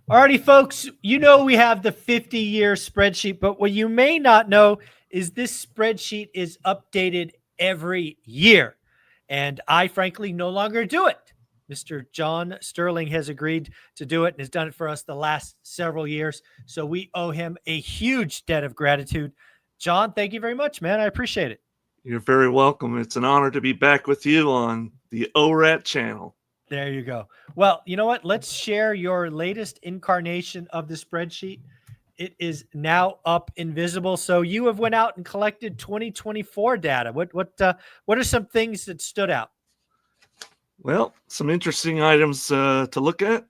Alrighty, folks, you know we have the 50-year spreadsheet, but what you may not know is this spreadsheet is updated every year. And I, frankly, no longer do it. Mr. John Sterling has agreed to do it and has done it for us the last several years. So we owe him a huge debt of gratitude. John, thank you very much, man. I appreciate it. You're very welcome. It's an honor to be back with you on the ORAT channel. There you go. Well, you know what? Let's share your latest incarnation of the spreadsheet. It is now up and visible. So you have went out and collected 2024 data. What are some things that stood out? Well, some interesting items to look at.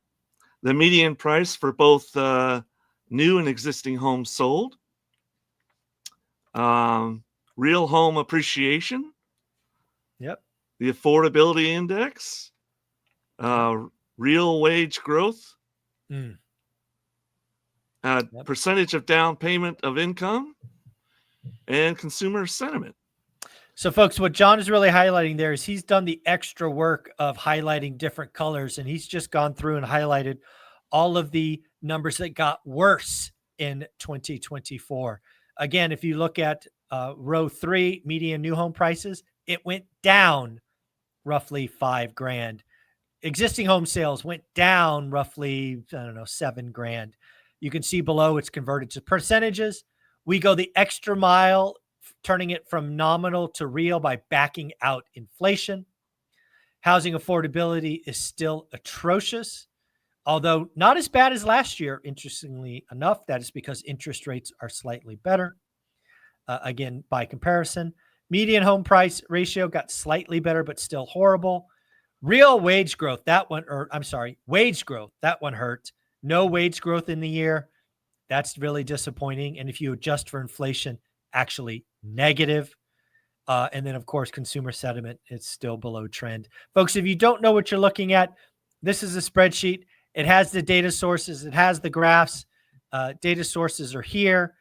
The median price for both new and existing homes sold. Real home appreciation. Yep. The affordability index. Real wage growth. Percentage of down payment of income. And consumer sentiment. So, folks, what John is really highlighting there is he's done the extra work of highlighting different colors, and he's just gone through and highlighted all of the numbers that got worse in 2024. Again, if you look at row 3, median new home prices, it went down roughly $5,000. Existing home sales went down roughly, $7,000. You can see below it's converted to percentages. We go the extra mile, turning it from nominal to real by backing out inflation. Housing affordability is still atrocious, although not as bad as last year, interestingly enough. That is because interest rates are slightly better. Again, by comparison, median home price ratio got slightly better, but still horrible. Real wage growth, wage growth, that one hurt. No wage growth in the year. That's really disappointing. And if you adjust for inflation, actually negative. And then, of course, consumer sentiment is still below trend. Folks, if you don't know what you're looking at, this is a spreadsheet. It has the data sources. It has the graphs. Data sources are here.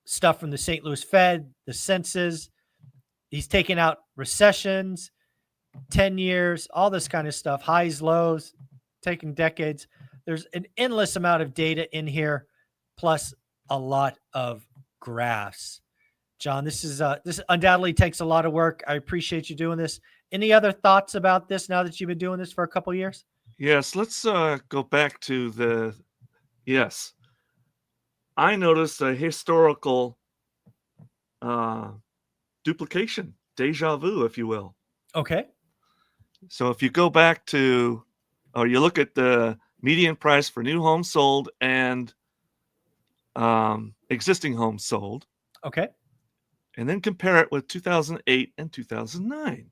Stuff from the St. Louis Fed, the census. He's taken out recessions, 10 years, all this kind of stuff, highs, lows, taking decades. There's an endless amount of data in here, plus a lot of graphs. John, this undoubtedly takes a lot of work. I appreciate you doing this. Any other thoughts about this now that you've been doing this for a couple of years? Yes, let's go back to yes. I noticed a historical duplication, deja vu, if you will. Okay. So if you go back to, or you look at the median price for new homes sold and existing homes sold. Okay. And then compare it with 2008 and 2009.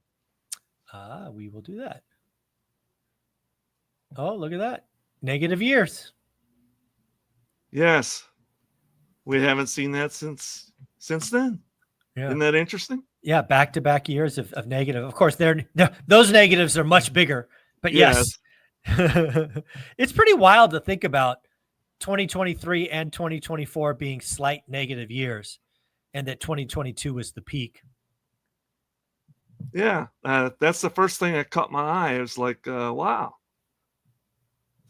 We will do that. Oh, look at that. Negative years. Yes. We haven't seen that since then. Yeah. Isn't that interesting? Yeah, back-to-back years of negative. Of course, those negatives are much bigger. But yes. It's pretty wild to think about 2023 and 2024 being slight negative years, and that 2022 was the peak. Yeah, that's the first thing that caught my eye. It was like, wow.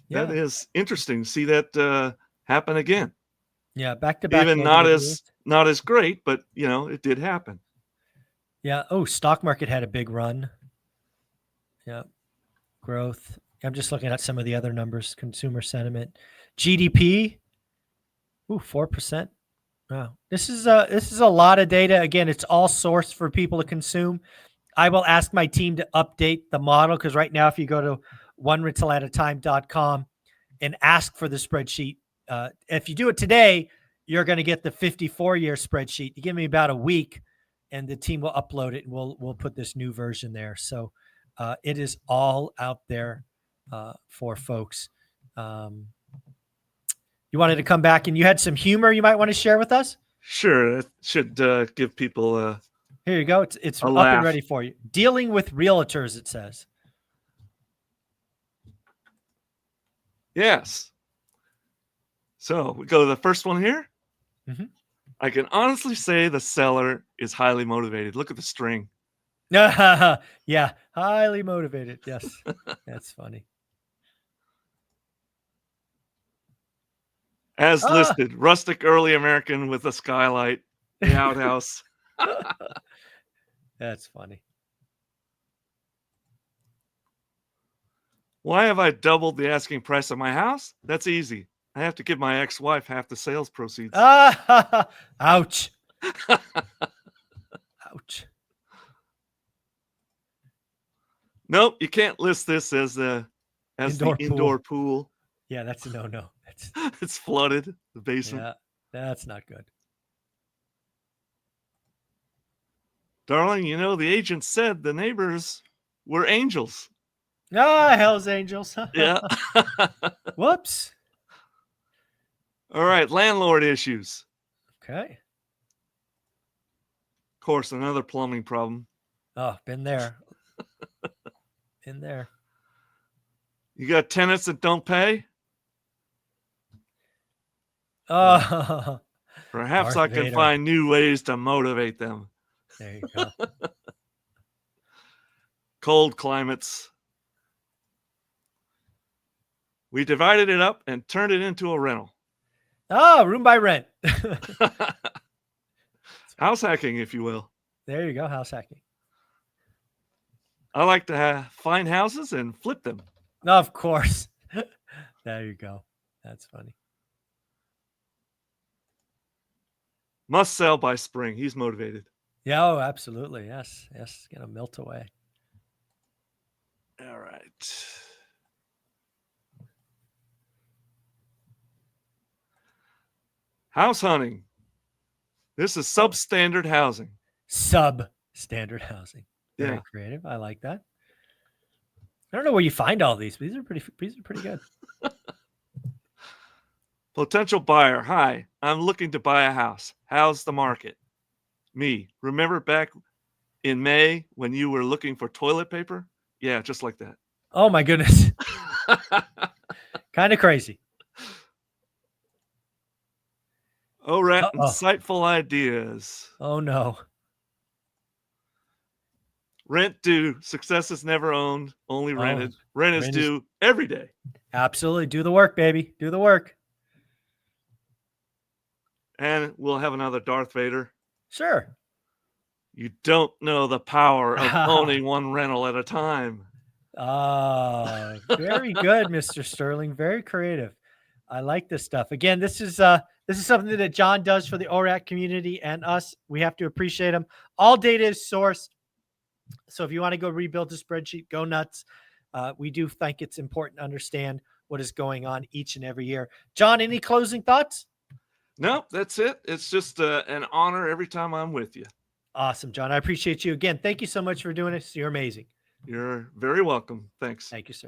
Yeah. That is interesting to see that happen again. Yeah, back-to-back. Even not as great, but it did happen. Yeah. Oh, stock market had a big run. Yeah. Growth. I'm just looking at some of the other numbers. Consumer sentiment, GDP. 4%. Wow. This is a lot of data. Again, it's all sourced for people to consume. I will ask my team to update the model, because right now, if you go to onerentalataTime.com and ask for the spreadsheet, if you do it today, you're going to get the 54-year spreadsheet. You give me about a week, and the team will upload it, and we'll put this new version there. So it is all out there for folks. You wanted to come back, and you had some humor you might want to share with us? Sure. It should give people here you go. It's up laugh. And ready for you. Dealing with realtors, it says. Yes. So we go to the first one here. Mm-hmm. I can honestly say the seller is highly motivated. Look at the string. Yeah, highly motivated. Yes, that's funny. As Ah! listed, rustic early American with a skylight, the outhouse. That's funny. Why have I doubled the asking price of my house? That's easy. I have to give my ex-wife half the sales proceeds. Ah! Ouch. Ouch. Nope, you can't list this as the indoor pool. Yeah, that's a no-no. That's It's flooded, the basement. yeah, that's not good. Darling, you know, the agent said the neighbors were angels. Ah, Hell's Angels. Yeah. Whoops. All right, landlord issues. Okay. Of course, another plumbing problem. Oh, been there. Been there. You got tenants that don't pay? Oh, Perhaps Darth I can Vader. find new ways to motivate them. There you go. Cold climates. We divided it up and turned it into a rental. Oh, room by rent. House hacking, if you will. There you go. House hacking. I like to find houses and flip them. Of course. There you go. That's funny. Must sell by spring. He's motivated. Yeah, oh, absolutely. Yes. Yes. Gonna melt away. All right. House hunting. This is substandard housing. Substandard housing. Very Yeah. creative. I like that. I don't know where you find all these. These are pretty good. Potential buyer. Hi, I'm looking to buy a house. How's the market? Me. Remember back in May when you were looking for toilet paper? Yeah, just like that. Oh my goodness. Kind of crazy. Oh, Rat, Uh-oh. insightful ideas. Oh no. Rent due. Success is never owned, only rented. Rent is rent is- due every day. Absolutely. Do the work, baby. Do the work. And we'll have another Darth Vader. Sure. You don't know the power of owning one rental at a time. Very good, Mr. Sterling. Very creative. I like this stuff. Again, this is something that John does for the ORAC community and us. We have to appreciate him. All data is sourced. So if you want to go rebuild a spreadsheet, go nuts. We do think it's important to understand what is going on each and every year. John, any closing thoughts? Nope, that's it. It's just an honor every time I'm with you. Awesome, John. I appreciate you. Again, thank you so much for doing this. You're amazing. You're very welcome. Thanks. Thank you, sir.